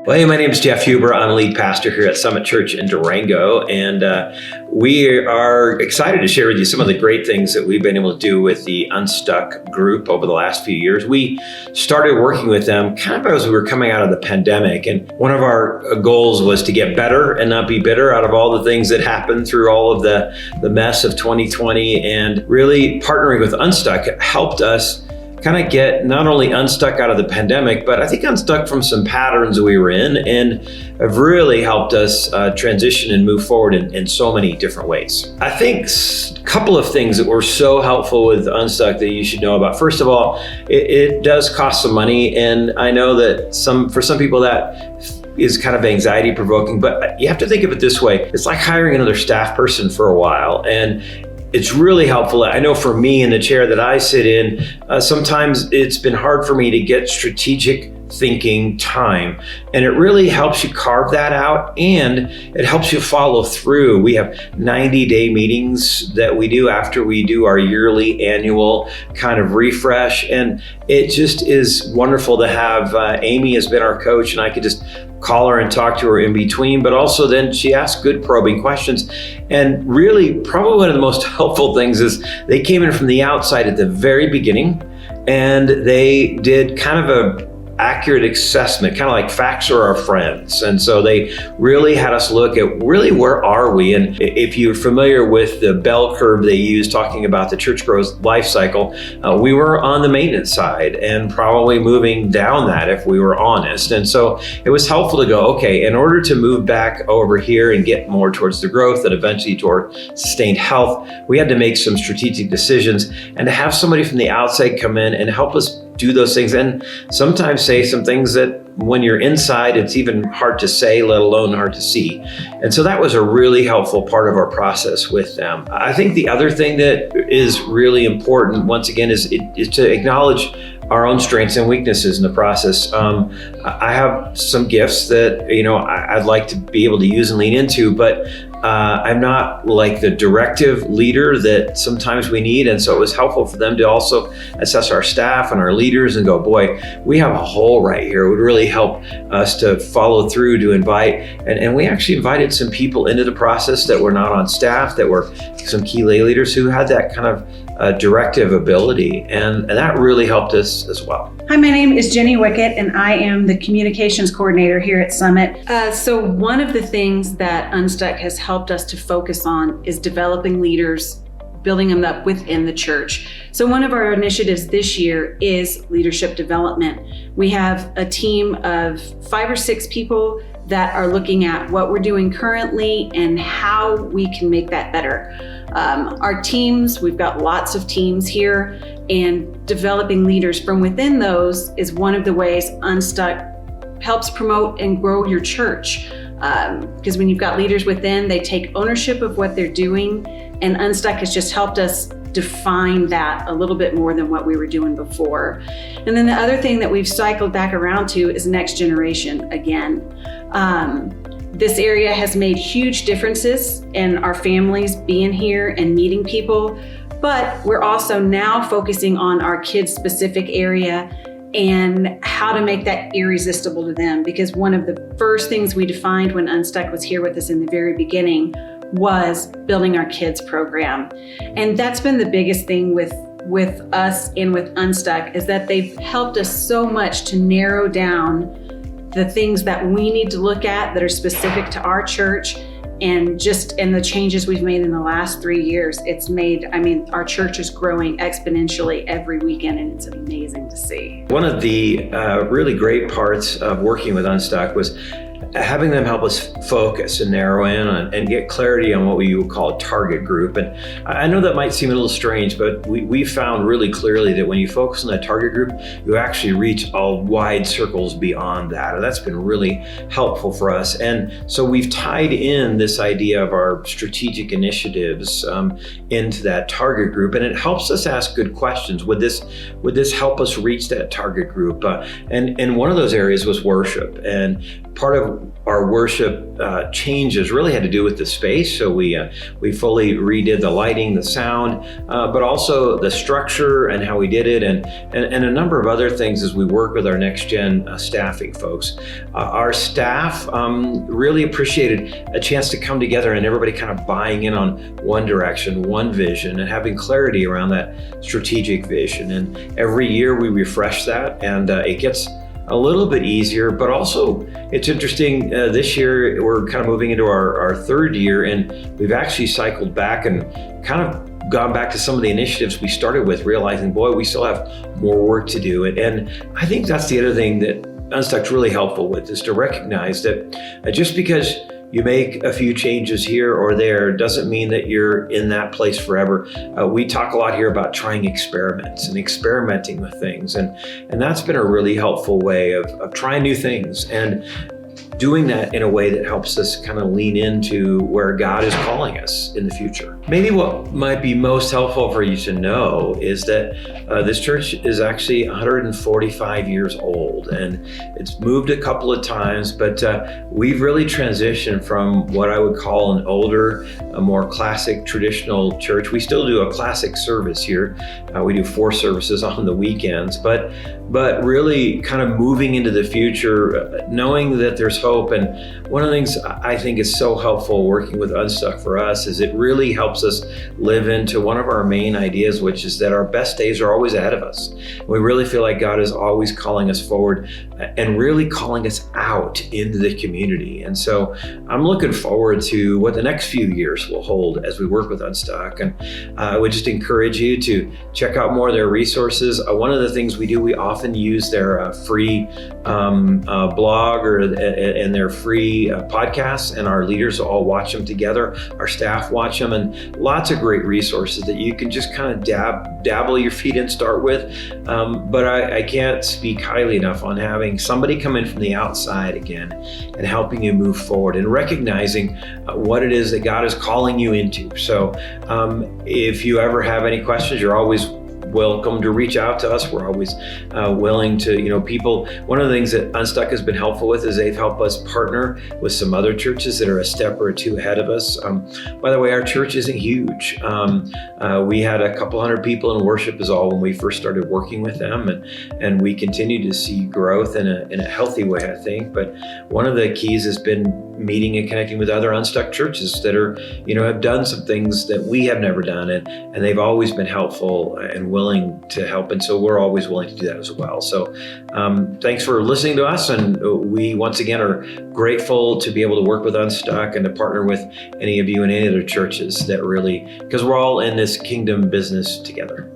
Well, hey, my name is Jeff Huber. I'm lead pastor here at Summit Church in Durango, and we are excited to share with you some of the great things that we've been able to do with the Unstuck Group over the last few years. We started working with them kind of as we were coming out of the pandemic, and one of our goals was to get better and not be bitter out of all the things that happened through all of the mess of 2020, and really partnering with Unstuck helped us kind of get not only unstuck out of the pandemic, but I think unstuck from some patterns we were in, and have really helped us transition and move forward in so many different ways. I think a couple of things that were so helpful with Unstuck that you should know about. First of all, it does cost some money, and I know that for some people that is kind of anxiety provoking, but you have to think of it this way. It's like hiring another staff person for a while, and it's really helpful. I know for me in the chair that I sit in, sometimes it's been hard for me to get strategic thinking time, and it really helps you carve that out, and it helps you follow through. We have 90-day meetings that we do after we do our yearly annual kind of refresh, and it just is wonderful to have Amy has been our coach, and I could just call her and talk to her in between, but also then she asks good probing questions. And really, probably one of the most helpful things is they came in from the outside at the very beginning, and they did kind of a accurate assessment, kind of like facts are our friends. And so they really had us look at really where are we? And if you're familiar with the bell curve they use talking about the church growth life cycle, we were on the maintenance side and probably moving down that if we were honest. And so it was helpful to go, okay, in order to move back over here and get more towards the growth and eventually toward sustained health, we had to make some strategic decisions, and to have somebody from the outside come in and help us do those things, and sometimes say some things that when you're inside, it's even hard to say, let alone hard to see. And so that was a really helpful part of our process with them. I think the other thing that is really important, once again, is to acknowledge our own strengths and weaknesses in the process. I have some gifts that, I'd like to be able to use and lean into, but I'm not like the directive leader that sometimes we need. And so it was helpful for them to also assess our staff and our leaders and go, boy, we have a hole right here. It would really help us to follow through, to invite. And we actually invited some people into the process that were not on staff, that were some key lay leaders who had that kind of directive ability. And that really helped us as well. Hi, my name is Jenny Wickett, and I am the communications coordinator here at Summit. So one of the things that Unstuck has helped us to focus on is developing leaders, building them up within the church. So one of our initiatives this year is leadership development. We have a team of 5 or 6 people that are looking at what we're doing currently and how we can make that better. Our teams, we've got lots of teams here, and developing leaders from within those is one of the ways Unstuck helps promote and grow your church. Because when you've got leaders within, they take ownership of what they're doing, and Unstuck has just helped us define that a little bit more than what we were doing before. And then the other thing that we've cycled back around to is next generation again. This area has made huge differences in our families being here and meeting people, but we're also now focusing on our kids' specific area and how to make that irresistible to them. Because one of the first things we defined when Unstuck was here with us in the very beginning was building our kids program. And that's been the biggest thing with us and with Unstuck, is that they've helped us so much to narrow down the things that we need to look at that are specific to our church, and the changes we've made in the last 3 years. Our church is growing exponentially every weekend, and it's amazing to see. One of the really great parts of working with Unstuck was having them help us focus and narrow in on, and get clarity on what we would call a target group. And I know that might seem a little strange, but we found really clearly that when you focus on that target group, you actually reach all wide circles beyond that. And that's been really helpful for us. And so we've tied in this idea of our strategic initiatives into that target group, and it helps us ask good questions. Would this help us reach that target group? And one of those areas was worship, and part of our worship changes really had to do with the space. So we fully redid the lighting, the sound, but also the structure and how we did it, and a number of other things as we work with our next gen staffing folks. Our staff really appreciated a chance to come together and everybody kind of buying in on one direction, one vision, and having clarity around that strategic vision. And every year we refresh that, and it gets a little bit easier, but also it's interesting, this year we're kind of moving into our third year, and we've actually cycled back and kind of gone back to some of the initiatives we started with, realizing, boy, we still have more work to do. And I think that's the other thing that Unstuck's really helpful with, is to recognize that just because you make a few changes here or there doesn't mean that you're in that place forever. We talk a lot here about trying experiments and experimenting with things. And that's been a really helpful way of trying new things and doing that in a way that helps us kind of lean into where God is calling us in the future. Maybe what might be most helpful for you to know is that this church is actually 145 years old, and it's moved a couple of times, but we've really transitioned from what I would call an older, a more classic traditional church. We still do a classic service here. We do 4 services on the weekends, but really kind of moving into the future, knowing that there's hope. And one of the things I think is so helpful working with Unstuck for us is it really helps us live into one of our main ideas, which is that our best days are always ahead of us. We really feel like God is always calling us forward and really calling us out into the community. And so I'm looking forward to what the next few years will hold as we work with Unstuck. And I would just encourage you to check out more of their resources. One of the things we do, we often use their free blog and their free podcasts, and our leaders all watch them together. Our staff watch them, and lots of great resources that you can just kind of dabble your feet in, start with. But I can't speak highly enough on having somebody come in from the outside again and helping you move forward and recognizing what it is that God is calling you into. So if you ever have any questions, you're always welcome to reach out to us. We're always willing to, people. One of the things that Unstuck has been helpful with is they've helped us partner with some other churches that are a step or two ahead of us. By the way, our church isn't huge. We had a couple hundred people in worship is all when we first started working with them, and we continue to see growth in a healthy way, I think. But one of the keys has been meeting and connecting with other Unstuck churches that are, have done some things that we have never done, and they've always been helpful and willing to help, and so we're always willing to do that as well. So thanks for listening to us, and we once again are grateful to be able to work with Unstuck and to partner with any of you in any other churches that really, because we're all in this kingdom business together.